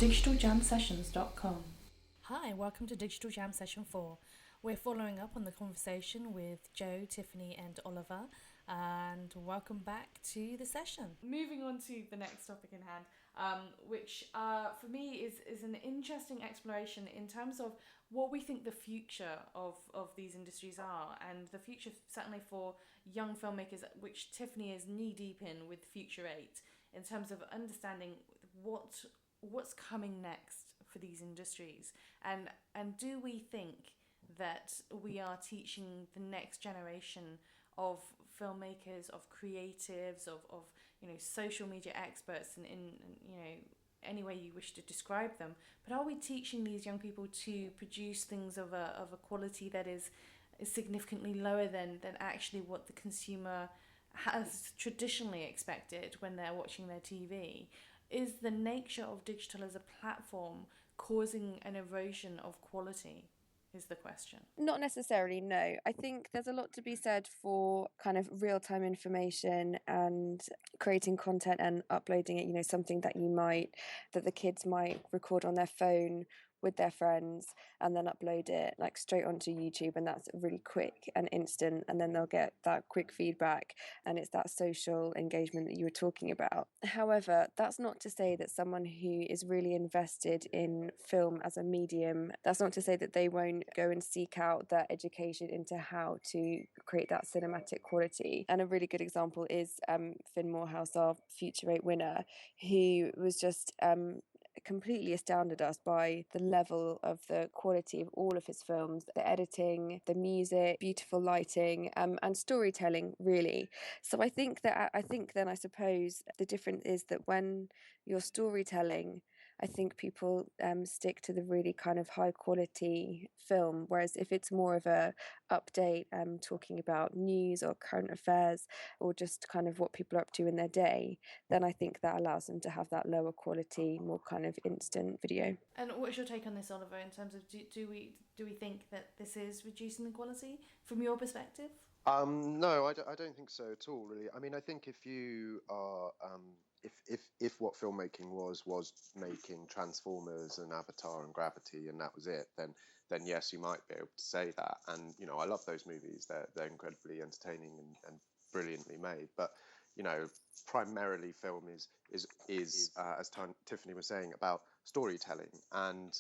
digitaljamsessions.com. Hi, welcome to Digital Jam Session 4. We're following up on the conversation with Joe, Tiffany and Oliver, and welcome back to the session. Moving on to the next topic in hand, which for me is an interesting exploration in terms of what we think the future of these industries are, and the future certainly for young filmmakers, which Tiffany is knee-deep in with Future 8, in terms of understanding what's coming next for these industries, and do we think that we are teaching the next generation of filmmakers, of creatives, of social media experts, and in any way you wish to describe them, but are we teaching these young people to produce things of a quality that is significantly lower than actually what the consumer has traditionally expected when they're watching their TV? Is the nature of digital as a platform causing an erosion of quality, is the question. Not necessarily, no. I think there's a lot to be said for kind of real-time information and creating content and uploading it, something that the kids might record on their phone with their friends and then upload it like straight onto YouTube, and that's really quick and instant, and then they'll get that quick feedback, and it's that social engagement that you were talking about. However, that's not to say that someone who is really invested in film as a medium, that's not to say that they won't go and seek out that education into how to create that cinematic quality. And a really good example is Finn Morehouse, our Future 8 winner, who was just completely astounded us by the level of the quality of all of his films, the editing, the music, beautiful lighting, and storytelling, really. So I suppose the difference is that when you're storytelling, I think people stick to the really kind of high quality film, whereas if it's more of a update, talking about news or current affairs or just kind of what people are up to in their day, then I think that allows them to have that lower quality, more kind of instant video. And what's your take on this, Oliver, in terms of do we think that this is reducing the quality from your perspective? No, I don't think so at all, really. I mean, I think if you are if what filmmaking was making Transformers and Avatar and Gravity and that was it, then yes, you might be able to say that. And I love those movies. They're incredibly entertaining and brilliantly made. But primarily film is as Tiffany was saying, about storytelling, and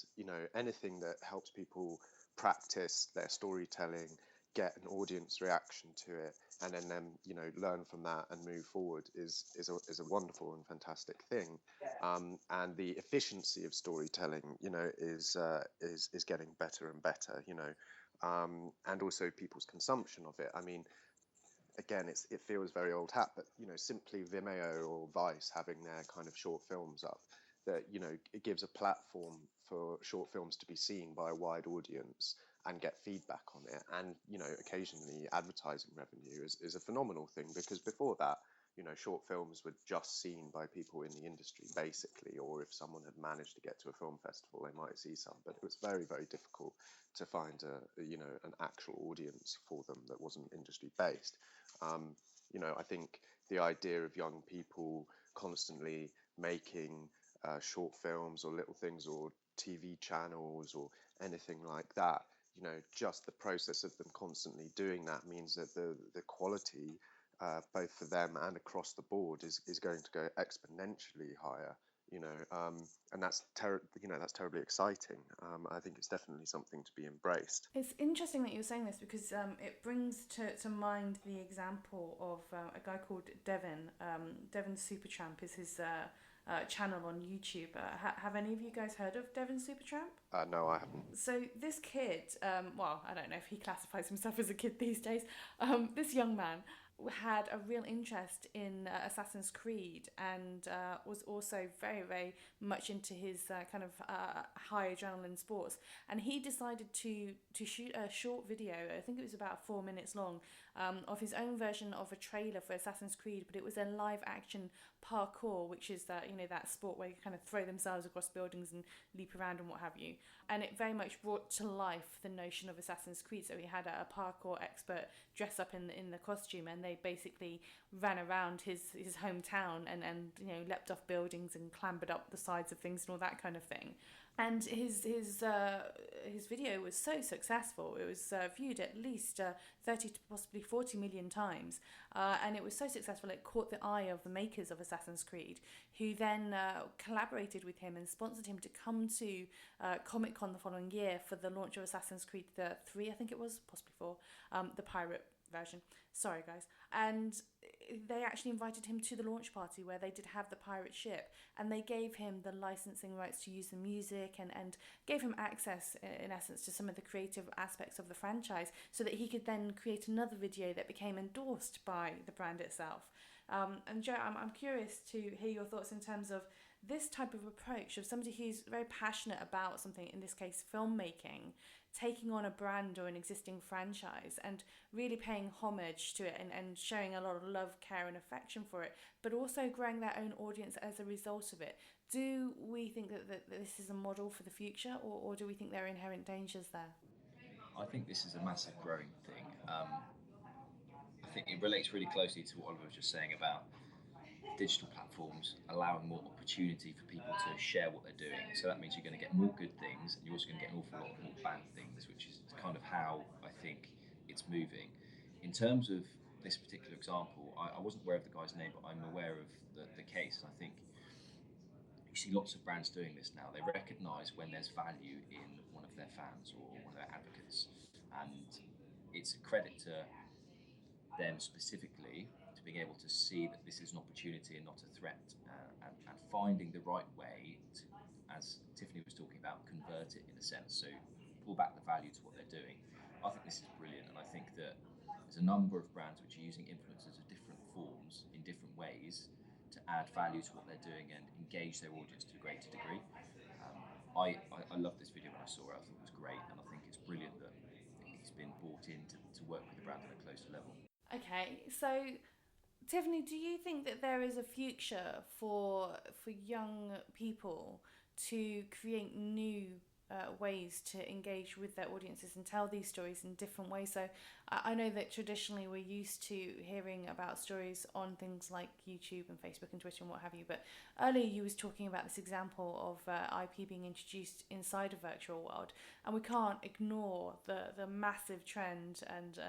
anything that helps people practice their storytelling, get an audience reaction to it, and then learn from that and move forward is a wonderful and fantastic thing. And the efficiency of storytelling is getting better and better, and also people's consumption of it. I mean, again, it feels very old hat, but simply Vimeo or Vice having their kind of short films up, that it gives a platform for short films to be seen by a wide audience and get feedback on it. And occasionally advertising revenue is a phenomenal thing, because before that, short films were just seen by people in the industry, basically, or if someone had managed to get to a film festival, they might see some, but it was very, very difficult to find an actual audience for them that wasn't industry based. I think the idea of young people constantly making short films or little things or TV channels or anything like that, just the process of them constantly doing that means that the quality, both for them and across the board, is going to go exponentially higher. And that's terribly exciting. I think it's definitely something to be embraced. It's interesting that you're saying this, because it brings to mind the example of a guy called Devin. Devin Supertramp is his channel on YouTube. Have any of you guys heard of Devin Supertramp? No, I haven't. So this kid, I don't know if he classifies himself as a kid these days. This young man had a real interest in Assassin's Creed, and was also very, very much into his kind of high adrenaline sports. And he decided to shoot a short video, I think it was about 4 minutes long, of his own version of a trailer for Assassin's Creed, but it was a live action parkour, which is that, you know, that sport where you kind of throw themselves across buildings and leap around and what have you. And it very much brought to life the notion of Assassin's Creed. So he had a parkour expert dress up in the costume, and they basically ran around his hometown and you know, leapt off buildings and clambered up the sides of things and all that kind of thing. And his video was so successful. It was viewed at least 30 to possibly 40 million times. And it was so successful it caught the eye of the makers of Assassin's Creed, who then collaborated with him and sponsored him to come to Comic-Con the following year for the launch of Assassin's Creed 3, I think it was, possibly 4, the pirate version. Sorry, guys. And they actually invited him to the launch party where they did have the pirate ship, and they gave him the licensing rights to use the music and gave him access, in essence, to some of the creative aspects of the franchise, so that he could then create another video that became endorsed by the brand itself. And Joe, I'm curious to hear your thoughts in terms of this type of approach of somebody who's very passionate about something, in this case filmmaking, taking on a brand or an existing franchise and really paying homage to it and showing a lot of love, care and affection for it, but also growing their own audience as a result of it. Do we think that this is a model for the future, or do we think there are inherent dangers there? I think this is a massive growing thing. I think it relates really closely to what Oliver was just saying about digital platforms allowing more opportunity for people to share what they're doing. So that means you're going to get more good things, and you're also going to get an awful lot more bad things, which is kind of how I think it's moving. In terms of this particular example, I wasn't aware of the guy's name, but I'm aware of the case. I think you see lots of brands doing this now. They recognise when there's value in one of their fans or one of their advocates, and it's a credit to them specifically to being able to see that this is an opportunity and not a threat, and finding the right way to, as Tiffany was talking about, convert it in a sense, so pull back the value to what they're doing. I think this is brilliant, and I think that there's a number of brands which are using influencers of different forms in different ways to add value to what they're doing and engage their audience to a greater degree. I loved this video when I saw it. I thought it was great, and I think it's brilliant that he's been brought in to work with the brand on a closer level. Okay, so Tiffany, do you think that there is a future for young people to create new ways to engage with their audiences and tell these stories in different ways? So I know that traditionally we're used to hearing about stories on things like YouTube and Facebook and Twitter and what have you, but earlier you was talking about this example of IP being introduced inside a virtual world, and we can't ignore the massive trend and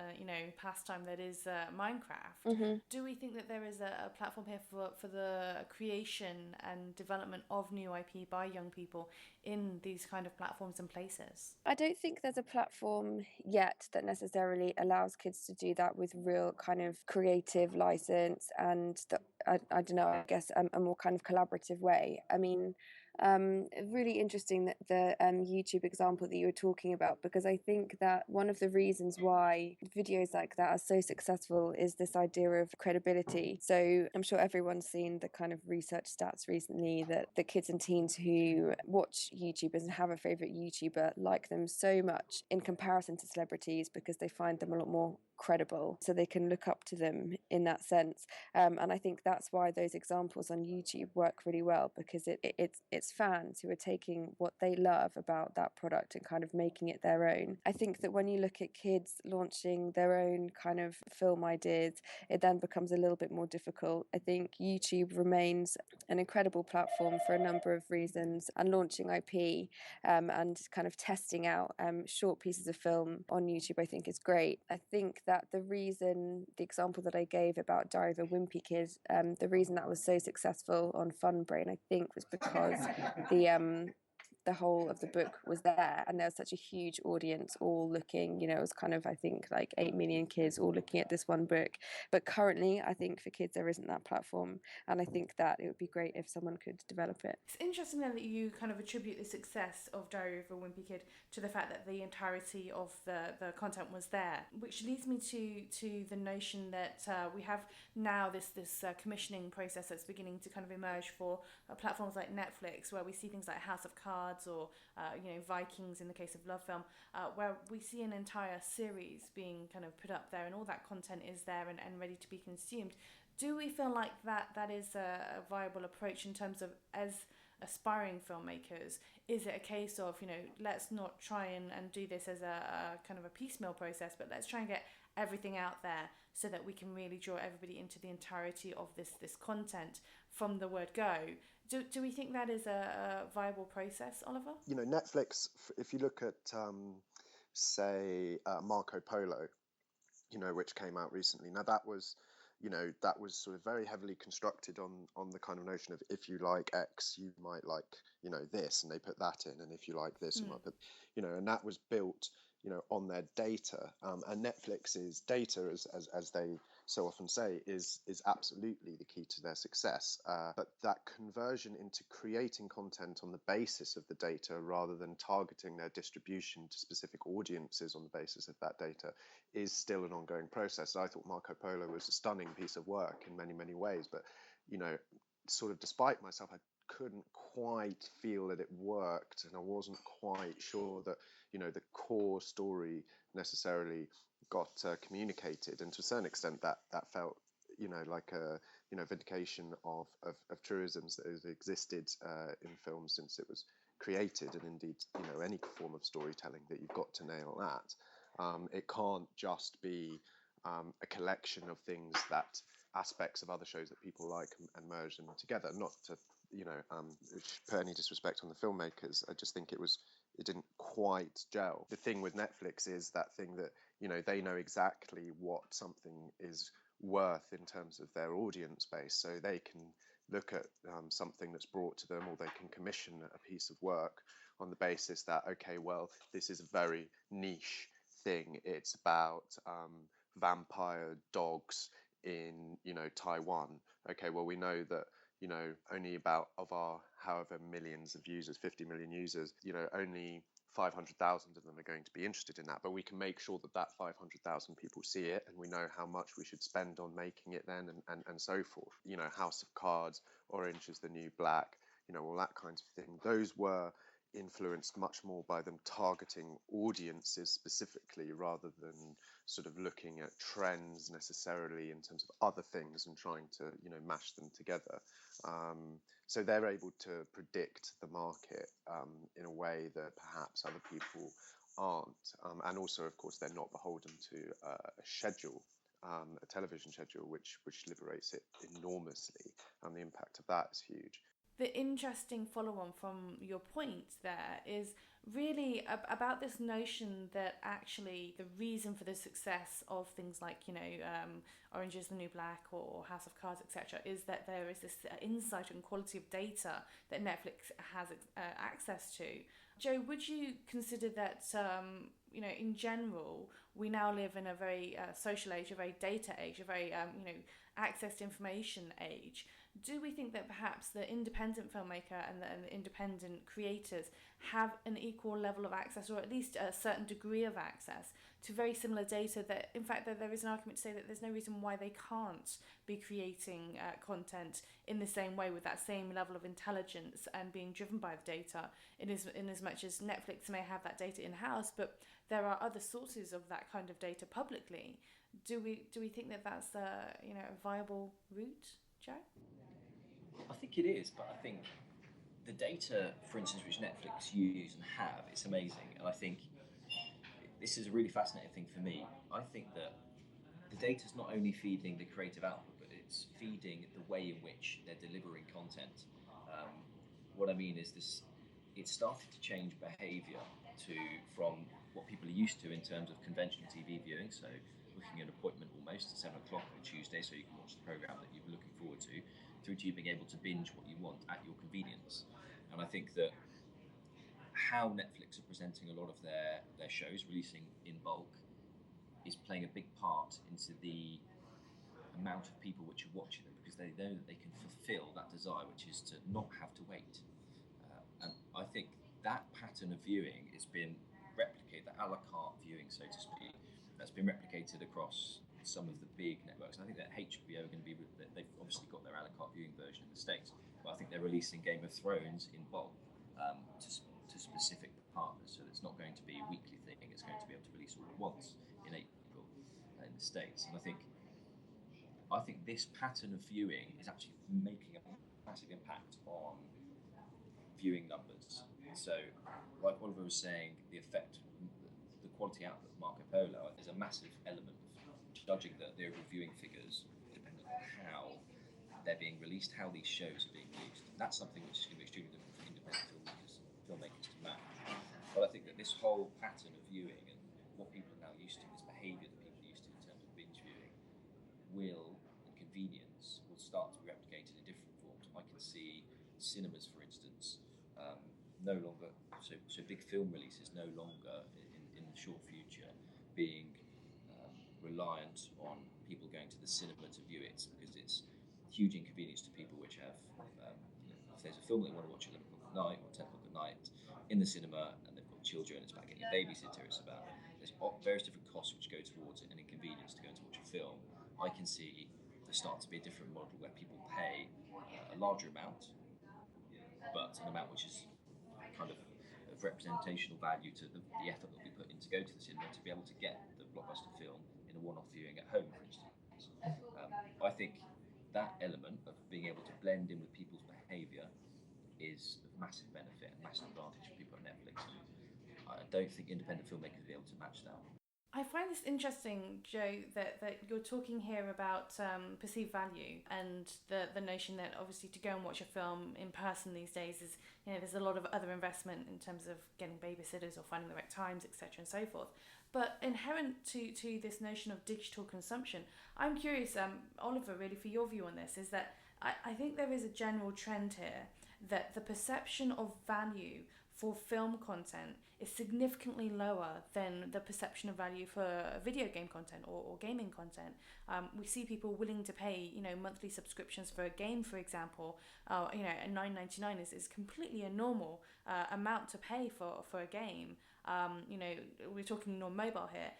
pastime that is Minecraft. Mm-hmm. Do we think that there is a platform here for the creation and development of new IP by young people in these kind of platforms and places? I don't think there's a platform yet that necessarily allows kids to do that with real kind of creative license and I don't know, I guess a more kind of collaborative way. I mean, really interesting that the YouTube example that you were talking about, because I think that one of the reasons why videos like that are so successful is this idea of credibility. So I'm sure everyone's seen the kind of research stats recently that the kids and teens who watch YouTubers and have a favourite YouTuber like them so much in comparison to celebrities because they find them a lot more credible, so they can look up to them in that sense. And I think that's why those examples on YouTube work really well, because it's fans who are taking what they love about that product and kind of making it their own. I think that when you look at kids launching their own kind of film ideas, it then becomes a little bit more difficult. I think YouTube remains an incredible platform for a number of reasons, and launching IP and kind of testing out short pieces of film on YouTube I think is great. I think that the example that I gave about Diary of a Wimpy Kid, the reason that was so successful on Funbrain, I think, was because the whole of the book was there, and there was such a huge audience all looking, it was kind of, I think, like 8 million kids all looking at this one book. But currently I think for kids there isn't that platform, and I think that it would be great if someone could develop it. It's interesting then that you kind of attribute the success of Diary of a Wimpy Kid to the fact that the entirety of the content was there, which leads me to the notion that we have now this commissioning process that's beginning to kind of emerge for platforms like Netflix, where we see things like House of Cards Cards or Vikings in the case of Love Film, where we see an entire series being kind of put up there and all that content is there and ready to be consumed. Do we feel like that is a viable approach in terms of, as aspiring filmmakers? Is it a case of, let's not try and do this as a kind of a piecemeal process, but let's try and get everything out there so that we can really draw everybody into the entirety of this content from the word go? Do we think that is a viable process, Oliver? Netflix, if you look at, say, Marco Polo, which came out recently. Now that was sort of very heavily constructed on the kind of notion of, if you like X, you might like, this, and they put that in, and if you like this, you might put, and that was built, on their data. And Netflix's data, as they so often say, is absolutely the key to their success. But that conversion into creating content on the basis of the data, rather than targeting their distribution to specific audiences on the basis of that data, is still an ongoing process. I thought Marco Polo was a stunning piece of work in many, many ways, but sort of despite myself, I couldn't quite feel that it worked, and I wasn't quite sure that the core story necessarily got communicated. And to a certain extent, that felt like a vindication of truisms that have existed in film since it was created, and indeed any form of storytelling, that you've got to nail that. It can't just be a collection of things, that aspects of other shows that people like, and merge them together. Not to put any disrespect on the filmmakers, I just think it didn't quite gel. The thing with Netflix is that thing that they know exactly what something is worth in terms of their audience base, so they can look at something that's brought to them, or they can commission a piece of work on the basis that, okay, well, this is a very niche thing. It's about vampire dogs in Taiwan. Okay, well, we know that only about, of our however millions of users, 50 million users, only 500,000 of them are going to be interested in that. But we can make sure that 500,000 people see it, and we know how much we should spend on making it then, and so forth. House of Cards, Orange is the New Black, all that kind of thing. Those were influenced much more by them targeting audiences specifically, rather than sort of looking at trends necessarily in terms of other things and trying to mash them together. So they're able to predict the market in a way that perhaps other people aren't. And also, of course, they're not beholden to a schedule, a television schedule, which liberates it enormously, and the impact of that is huge. The interesting follow-on from your point there is really about this notion that actually the reason for the success of things like Orange is the New Black or House of Cards, etc., is that there is this insight and quality of data that Netflix has access to. Joe, would you consider that in general we now live in a very social age, a very data age, a very access to information age? Do we think that perhaps the independent filmmaker and the independent creators have an equal level of access, or at least a certain degree of access to very similar data, that in fact that there is an argument to say that there's no reason why they can't be creating content in the same way, with that same level of intelligence and being driven by the data, in as much as Netflix may have that data in-house, but there are other sources of that kind of data publicly? Do we think that that's a viable route, Joe? I think it is, but I think the data, for instance, which Netflix use and have, it's amazing. And I think this is a really fascinating thing for me. I think that the data is not only feeding the creative output, but it's feeding the way in which they're delivering content. What I mean is this: it started to change behaviour from what people are used to in terms of conventional TV viewing. So booking an appointment almost at 7 o'clock on a Tuesday so you can watch the programme that you've been looking forward to, through to you being able to binge what you want at your convenience. And I think that how Netflix are presenting a lot of their shows, releasing in bulk, is playing a big part into the amount of people which are watching them, because they know that they can fulfill that desire, which is to not have to wait. And I think that pattern of viewing has been replicated, the a la carte viewing, so to speak, that's been replicated across some of the big networks. And I think that HBO are going to be, they've obviously got their a la carte viewing version in the States, but I think they're releasing Game of Thrones in bulk to to specific partners. So it's not going to be a weekly thing. It's going to be able to release all at once in April in the States. And I think this pattern of viewing is actually making a massive impact on viewing numbers. So, like Oliver was saying, the effect, the quality output of Marco Polo is a massive element of judging the overall viewing figures, depending on how they're being released, how these shows are being used. And that's something which is going to be extremely difficult for independent filmmakers to match. But I think that this whole pattern of viewing and what people are now used to, this behaviour that people are used to in terms of binge viewing, and convenience will start to be replicated in different forms. I can see cinemas, for instance, no longer, so big film releases no longer in the short future being reliant on people going to the cinema to view it, because it's huge inconvenience to people which have, if there's a film they want to watch at 11 o'clock at night or 10 o'clock at night in the cinema and they've got children, it's about getting a babysitter, it's about, there's various different costs which go towards it and inconvenience to go and to watch a film. I can see there start to be a different model where people pay a larger amount, but an amount which is kind of representational value to the effort that we put in to go to the cinema to be able to get the blockbuster film in a one-off viewing at home, for instance. I think that element of being able to blend in with people's behaviour is of massive benefit and massive advantage for people on Netflix. I don't think independent filmmakers will be able to match that. I find this interesting, Joe, that you're talking here about perceived value and the notion that obviously to go and watch a film in person these days is, there's a lot of other investment in terms of getting babysitters or finding the right times, etc. and so forth. But inherent to this notion of digital consumption, I'm curious, Oliver, really for your view on this, is that I think there is a general trend here that the perception of value for film content is significantly lower than the perception of value for video game content or gaming content. We see people willing to pay, monthly subscriptions for a game, for example. And $9.99 is completely a normal amount to pay for a game. We're talking non-mobile here.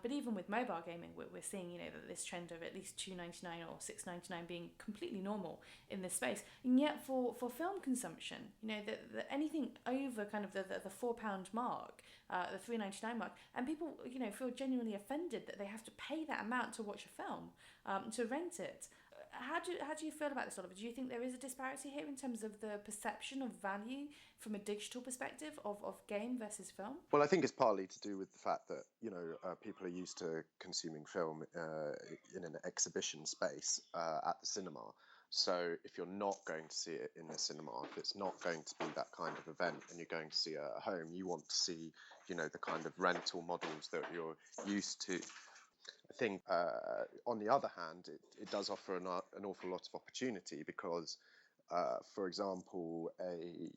But even with mobile gaming, we're seeing, that this trend of at least $2.99 or $6.99 being completely normal in this space. And yet for film consumption, the anything over kind of the £4 mark, the $3.99 mark, and people, feel genuinely offended that they have to pay that amount to watch a film, to rent it. How do you feel about this, Oliver? Do you think there is a disparity here in terms of the perception of value from a digital perspective of game versus film? Well, I think it's partly to do with the fact that people are used to consuming film in an exhibition space at the cinema. So if you're not going to see it in the cinema, if it's not going to be that kind of event and you're going to see it at home, you want to see the kind of rental models that you're used to. I think, on the other hand, it does offer an awful lot of opportunity because, for example, a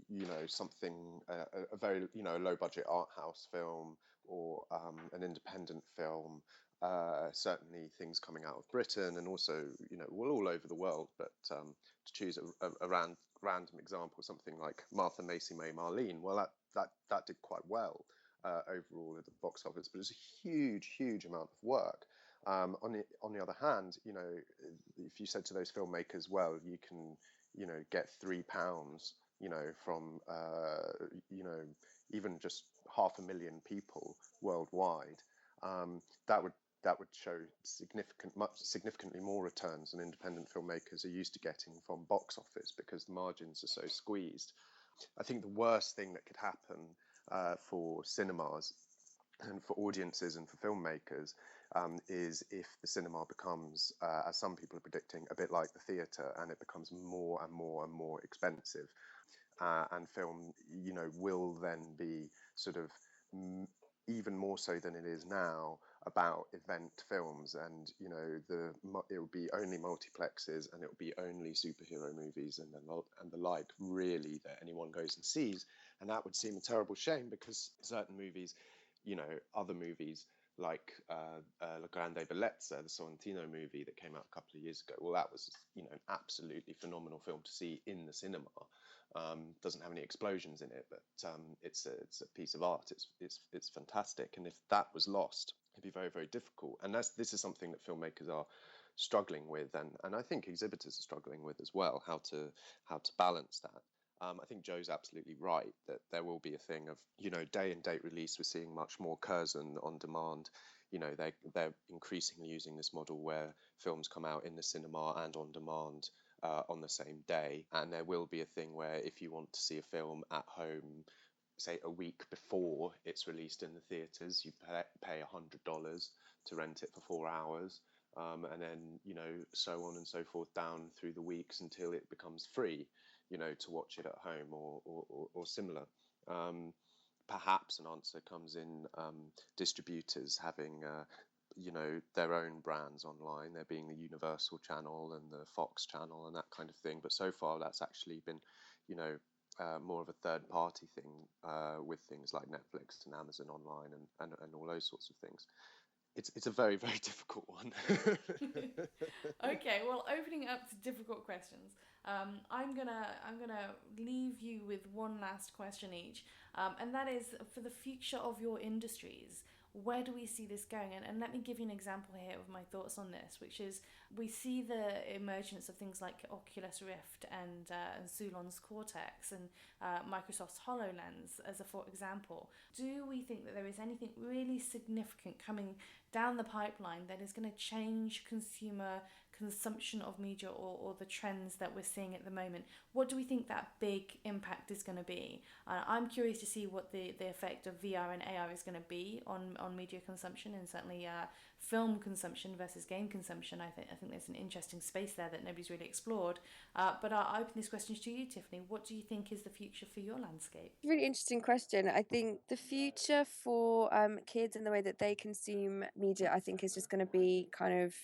very low budget art house film or an independent film, certainly things coming out of Britain and also all over the world. But to choose a random example, something like Martha Macy May Marlene, well, that did quite well overall at the box office, but it's a huge amount of work. On the other hand, if you said to those filmmakers, well, you can, get £3, from, even just 500,000 people worldwide, that would show significantly more returns than independent filmmakers are used to getting from box office because the margins are so squeezed. I think the worst thing that could happen for cinemas and for audiences and for filmmakers is if the cinema becomes, as some people are predicting, a bit like the theatre, and it becomes more and more expensive. And film, will then be sort of even more so than it is now about event films, and it will be only multiplexes and it will be only superhero movies and the like really that anyone goes and sees, and that would seem a terrible shame because certain movies, other movies like La Grande Bellezza, the Sorrentino movie that came out a couple of years ago. Well, that was an absolutely phenomenal film to see in the cinema. Doesn't have any explosions in it, but it's a piece of art. It's fantastic, and if that was lost, it'd be very difficult. And this is something that filmmakers are struggling with, and I think exhibitors are struggling with as well. How to balance that. I think Joe's absolutely right that there will be a thing of, day and date release. We're seeing much more Curzon on demand. They're increasingly using this model where films come out in the cinema and on demand on the same day. And there will be a thing where if you want to see a film at home, say a week before it's released in the theatres, you pay $100 to rent it for 4 hours. And then, so on and so forth down through the weeks until it becomes free, to watch it at home or similar. Perhaps an answer comes in distributors having, their own brands online, there being the Universal channel and the Fox channel and that kind of thing. But so far that's actually been, more of a third party thing with things like Netflix and Amazon online and all those sorts of things. It's a very, very difficult one. Okay, well, opening up to difficult questions. I'm gonna leave you with one last question each, and that is for the future of your industries. Where do we see this going? And let me give you an example here of my thoughts on this, which is we see the emergence of things like Oculus Rift and Zulon's Cortex and Microsoft's HoloLens as a for example. Do we think that there is anything really significant coming down the pipeline that is going to change consumer consumption of media or the trends that we're seeing at the moment? What do we think that big impact is going to be? I'm curious to see what the effect of VR and AR is going to be on media consumption, and certainly film consumption versus game consumption. I think there's an interesting space there that nobody's really explored. But I'll open these questions to you, Tiffany. What do you think is the future for your landscape? Really interesting question. I think the future for kids and the way that they consume media, I think, is just going to be kind of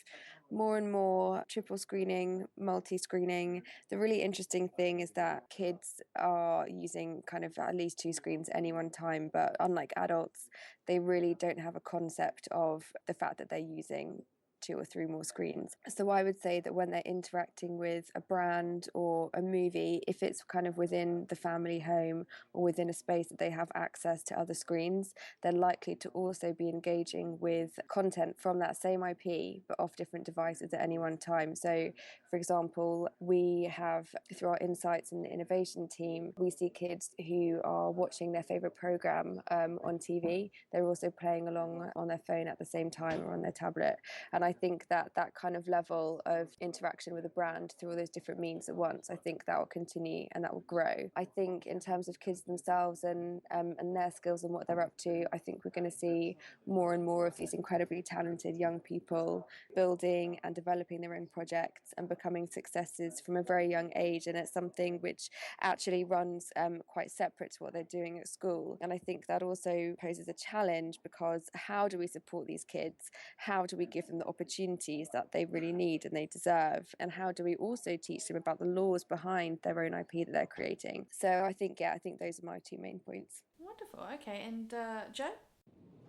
more and more triple screening, multi screening. The really interesting thing is that kids are using kind of at least 2 screens at any one time, but unlike adults, they really don't have a concept of the fact that they're using 2 or 3 more screens. So I would say that when they're interacting with a brand or a movie, if it's kind of within the family home or within a space that they have access to other screens, they're likely to also be engaging with content from that same IP but off different devices at any one time. So for example, we have, through our insights and innovation team, we see kids who are watching their favorite program on TV. They're also playing along on their phone at the same time or on their tablet. And I think that kind of level of interaction with a brand through all those different means at once, I think that will continue and that will grow. I think in terms of kids themselves and their skills and what they're up to, I think we're going to see more and more of these incredibly talented young people building and developing their own projects and becoming successes from a very young age. And it's something which actually runs quite separate to what they're doing at school. And I think that also poses a challenge, because how do we support these kids? How do we give them the opportunities that they really need and they deserve? And how do we also teach them about the laws behind their own IP that they're creating? So I think those are my 2 main points. Wonderful. Okay, and Joe?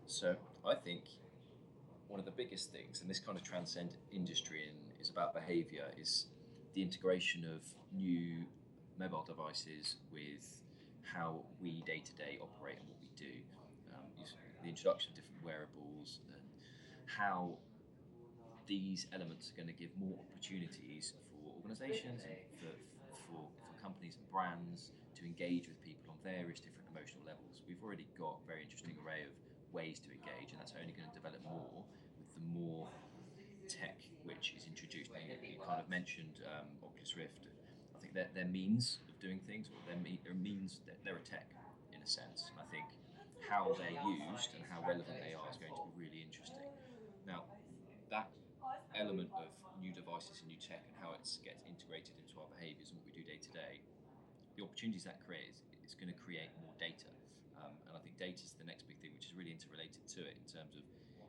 So I think one of the biggest things, and this kind of transcends industry and is about behaviour, is the integration of new mobile devices with how we day to day operate and what we do. The introduction of different wearables and how these elements are going to give more opportunities for organisations and for companies and brands to engage with people on various different emotional levels. We've already got a very interesting array of ways to engage, and that's only going to develop more with the more tech which is introduced. You kind of mentioned Oculus Rift. I think they're means of doing things, or they're means that they're a tech in a sense. And I think how they're used and how relevant they are is going to be really interesting. Now, that element of new devices and new tech and how it gets integrated into our behaviours and what we do day to day, the opportunities that creates, it's going to create more data. And I think data is the next big thing, which is really interrelated to it in terms of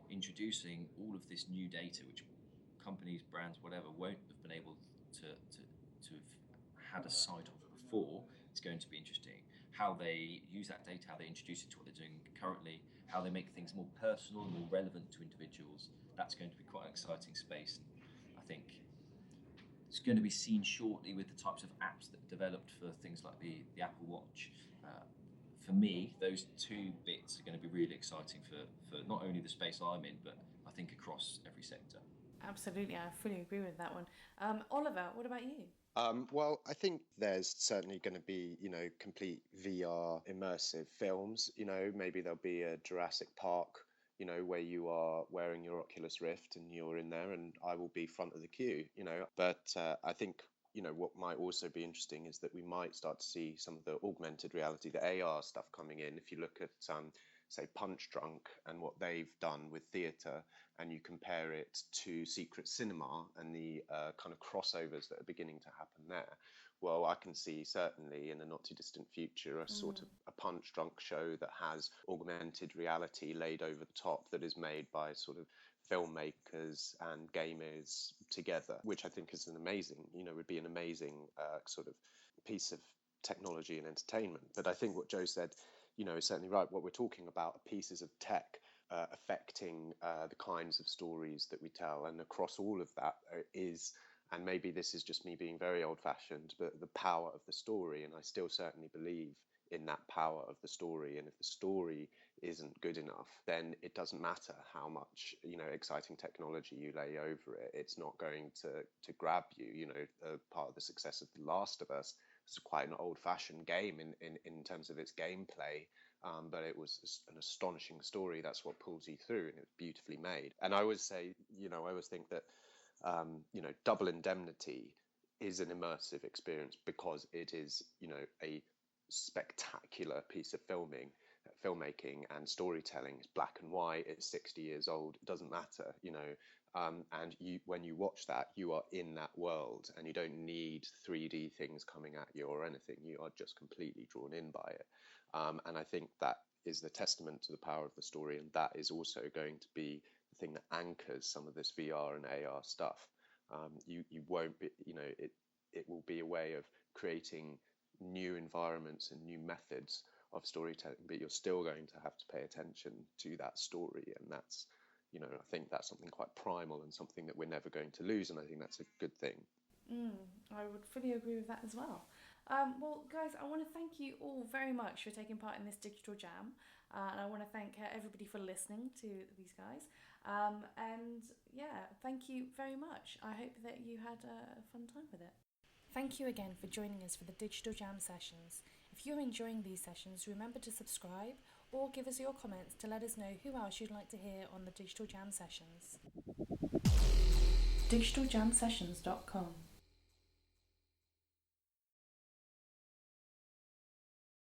introducing all of this new data, which companies, brands, whatever, won't have been able to have had a sight of before. It's going to be interesting how they use that data, how they introduce it to what they're doing currently, how they make things more personal, more relevant to individuals. That's going to be quite an exciting space. I think it's going to be seen shortly with the types of apps that are developed for things like the Apple Watch. For me, those 2 bits are going to be really exciting for not only the space I'm in, but I think across every sector. Absolutely, I fully agree with that one. Oliver, what about you? Well, I think there's certainly going to be, complete VR immersive films. Maybe there'll be a Jurassic Park, where you are wearing your Oculus Rift and you're in there, and I will be front of the queue. But I think, what might also be interesting is that we might start to see some of the augmented reality, the AR stuff coming in. If you look at, say, Punch Drunk and what they've done with theatre, and you compare it to Secret Cinema and the kind of crossovers that are beginning to happen there, well, I can see certainly in the not too distant future a sort of a Punch Drunk show that has augmented reality laid over the top, that is made by sort of filmmakers and gamers together, which I think is would be an amazing sort of piece of technology and entertainment. But I think what Joe said, is certainly right. What we're talking about are pieces of tech affecting the kinds of stories that we tell, and across all of that is, and maybe this is just me being very old-fashioned, but the power of the story. And I still certainly believe in that power of the story. And if the story isn't good enough, then it doesn't matter how much exciting technology you lay over it. It's not going to grab you. Part of the success of The Last of Us was quite an old-fashioned game in terms of its gameplay, but it was an astonishing story. That's what pulls you through, and it's beautifully made. And I always say, I always think that Double Indemnity is an immersive experience because it is a spectacular piece of filmmaking and storytelling. It's black and white, it's 60 years old, it doesn't matter, and when you watch that, you are in that world, and you don't need 3D things coming at you or anything. You are just completely drawn in by it, and I think that is the testament to the power of the story, and that is also going to be the thing that anchors some of this VR and AR stuff. You won't be, it will be a way of creating new environments and new methods of storytelling, but you're still going to have to pay attention to that story. And that's, I think that's something quite primal and something that we're never going to lose. And I think that's a good thing. I would fully agree with that as well. Well, guys, I want to thank you all very much for taking part in this digital jam. And I want to thank everybody for listening to these guys. And yeah, thank you very much. I hope that you had a fun time with it. Thank you again for joining us for the Digital Jam sessions. If you're enjoying these sessions, remember to subscribe or give us your comments to let us know who else you'd like to hear on the Digital Jam sessions. digitaljamsessions.com